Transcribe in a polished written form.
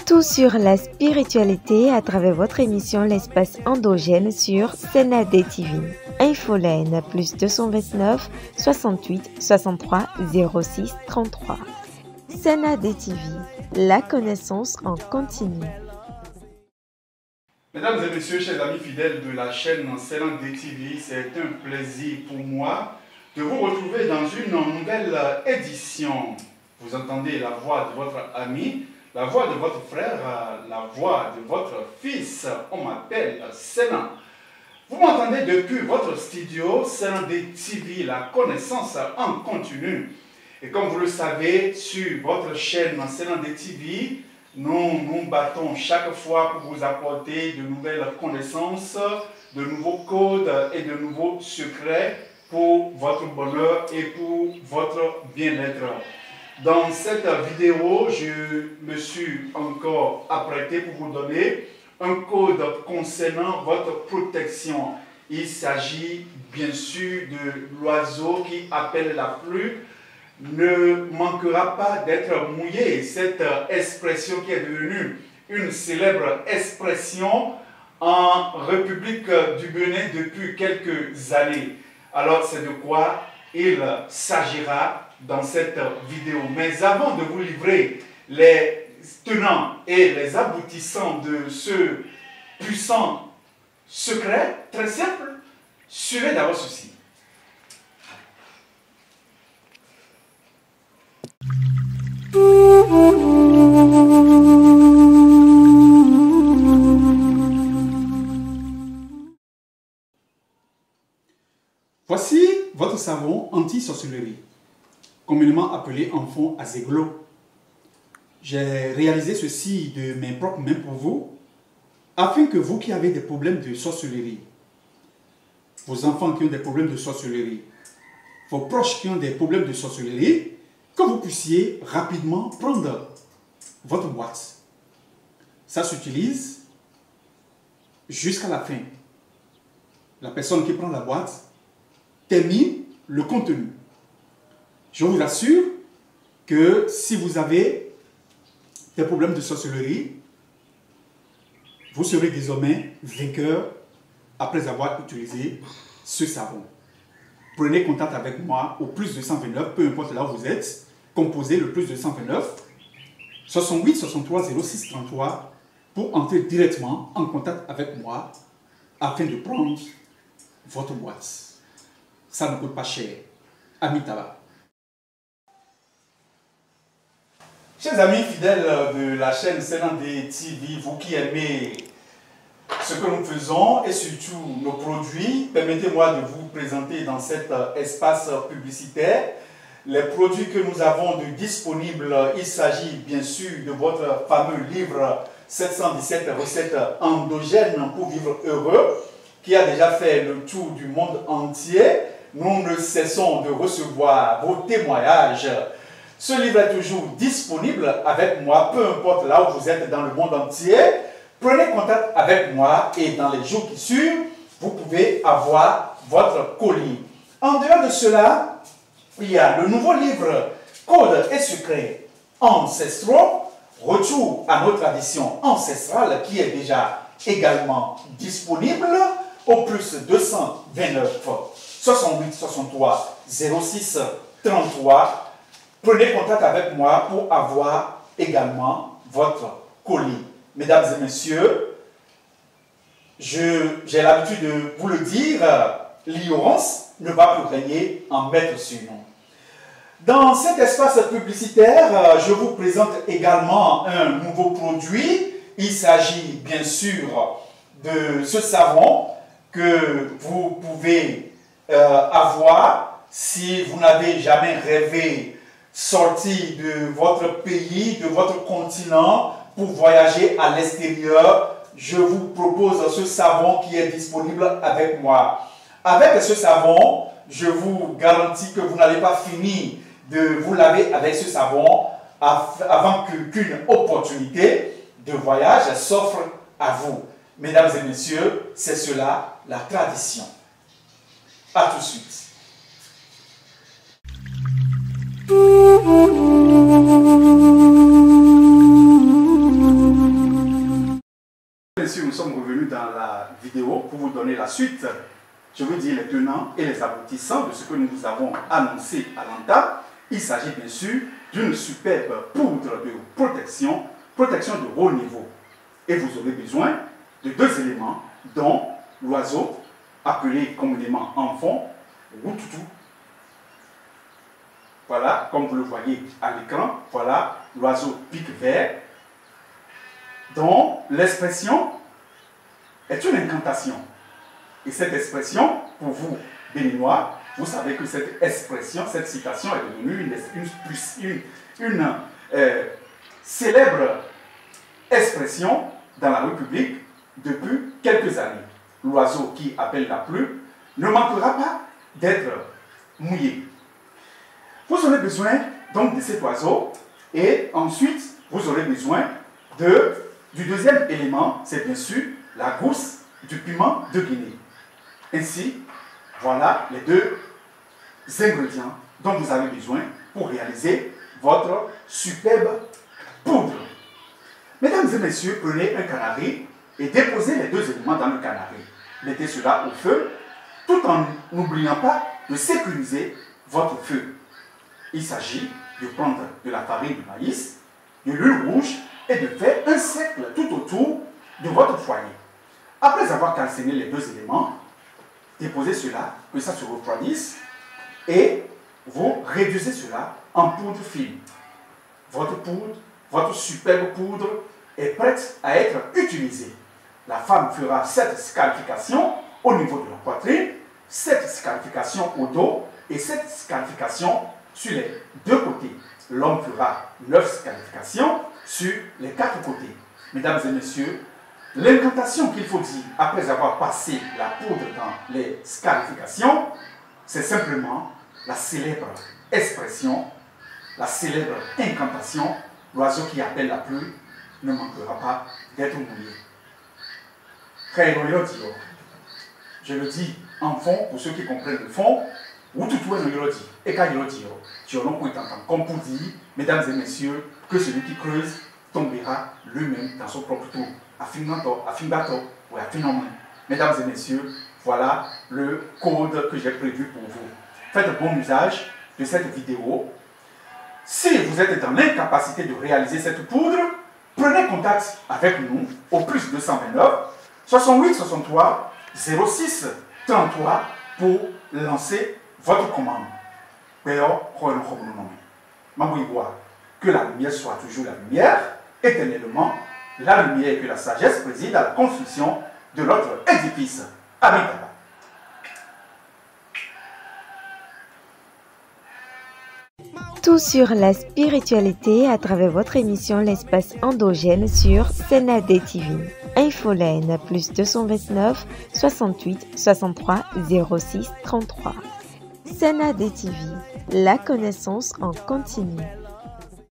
Tout sur la spiritualité à travers votre émission L'espace endogène sur Senade TV. Infoline plus 229 68 63 06 33. Senade TV, la connaissance en continu. Mesdames et messieurs, chers amis fidèles de la chaîne Senade TV, c'est un plaisir pour moi de vous retrouver dans une nouvelle édition. Vous entendez la voix de votre ami, la voix de votre frère, la voix de votre fils. On m'appelle Senade. Vous m'entendez depuis votre studio Senade TV, la connaissance en continu. Et comme vous le savez, sur votre chaîne Senade TV, nous nous battons chaque fois pour vous apporter de nouvelles connaissances, de nouveaux codes et de nouveaux secrets pour votre bonheur et pour votre bien-être. Dans cette vidéo, je me suis encore apprêté pour vous donner un code concernant votre protection. Il s'agit bien sûr de l'oiseau qui appelle la pluie. Ne manquera pas d'être mouillé. Cette expression qui est devenue une célèbre expression en République du Bénin depuis quelques années. Alors c'est de quoi il s'agira dans cette vidéo. Mais avant de vous livrer les tenants et les aboutissants de ce puissant secret, très simple, suivez d'abord ceci. Voici votre savon anti-sorcellerie, communément appelé en fond azéglo. J'ai réalisé ceci de mes propres mains pour vous, afin que vous qui avez des problèmes de sorcellerie, vos enfants qui ont des problèmes de sorcellerie, vos proches qui ont des problèmes de sorcellerie, que vous puissiez rapidement prendre votre boîte. Ça s'utilise jusqu'à la fin. La personne qui prend la boîte termine le contenu. Je vous assure que si vous avez des problèmes de sorcellerie, vous serez désormais vainqueur après avoir utilisé ce savon. Prenez contact avec moi au plus 229, peu importe là où vous êtes, composez le plus 229 68 63 06 33 pour entrer directement en contact avec moi afin de prendre votre boîte. Ça ne coûte pas cher. Amitaba. Chers amis fidèles de la chaîne Senade TV, vous qui aimez ce que nous faisons et surtout nos produits, permettez-moi de vous présenter dans cet espace publicitaire les produits que nous avons de disponibles. Il s'agit bien sûr de votre fameux livre 717 recettes endogènes pour vivre heureux, qui a déjà fait le tour du monde entier. Nous ne cessons de recevoir vos témoignages. Ce livre est toujours disponible avec moi, peu importe là où vous êtes dans le monde entier. Prenez contact avec moi et dans les jours qui suivent, vous pouvez avoir votre colis. En dehors de cela, il y a le nouveau livre Codes et secrets ancestraux, retour à nos traditions ancestrales, qui est déjà également disponible au plus 229 68 63 06 33. Prenez contact avec moi pour avoir également votre colis. Mesdames et messieurs, j'ai l'habitude de vous le dire, l'ignorance ne va plus régner en maître sur nous. Dans cet espace publicitaire, je vous présente également un nouveau produit. Il s'agit bien sûr de ce savon que vous pouvez avoir si vous n'avez jamais rêvé sortir de votre pays, de votre continent pour voyager à l'extérieur. Je vous propose ce savon qui est disponible avec moi. Avec ce savon, je vous garantis que vous n'allez pas finir de vous laver avec ce savon avant qu'une opportunité de voyage s'offre à vous. Mesdames et messieurs, c'est cela la tradition. À tout de suite. messieurs, nous sommes revenus dans la vidéo pour vous donner la suite. Je veux dire les tenants et les aboutissants de ce que nous vous avons annoncé à l'entame. Il s'agit bien sûr d'une superbe poudre de protection de haut niveau. Et vous aurez besoin de 2 éléments, dont l'oiseau, appelé communément en fond, Wututu. Voilà, comme vous le voyez à l'écran, voilà l'oiseau pic vert, dont l'expression est une incantation. Et cette expression, pour vous, Béninois, vous savez que cette expression, cette citation est devenue une célèbre expression dans la République depuis quelques années. L'oiseau qui appelle la pluie ne manquera pas d'être mouillé. Vous aurez besoin donc de cet oiseau et ensuite vous aurez besoin du deuxième élément, c'est bien sûr la gousse du piment de Guinée. Ainsi, voilà les 2 ingrédients dont vous avez besoin pour réaliser votre superbe poudre. Mesdames et messieurs, prenez un canari et déposez les 2 éléments dans le canari. Mettez cela au feu tout en n'oubliant pas de sécuriser votre feu. Il s'agit de prendre de la farine de maïs, de l'huile rouge et de faire un cercle tout autour de votre foyer. Après avoir calciné les 2 éléments, déposez cela, que ça se refroidisse et vous réduisez cela en poudre fine. Votre poudre, votre superbe poudre est prête à être utilisée. La femme fera 7 scarifications au niveau de la poitrine, 7 scarifications au dos et 7 scarifications sur les 2 côtés. L'homme fera 9 scarifications sur les 4 côtés. Mesdames et messieurs, l'incantation qu'il faut dire après avoir passé la poudre dans les scarifications, c'est simplement la célèbre expression, la célèbre incantation, l'oiseau qui appelle la pluie ne manquera pas d'être mouillé. Je le dis en fond pour ceux qui comprennent le fond. Comme pour dire, mesdames et messieurs, que celui qui creuse tombera lui-même dans son propre trou. Mesdames et messieurs, voilà le code que j'ai prévu pour vous. Faites bon usage de cette vidéo. Si vous êtes dans l'incapacité de réaliser cette poudre, prenez contact avec nous au plus 229 68 63 06 33 pour lancer votre commande. Que la lumière soit toujours la lumière, éternellement la lumière et que la sagesse préside à la construction de notre édifice. Amen. Tout sur la spiritualité à travers votre émission L'espace endogène sur Senade TV. Infoline plus 229 68 63 06 33. Senade TV, la connaissance en continu.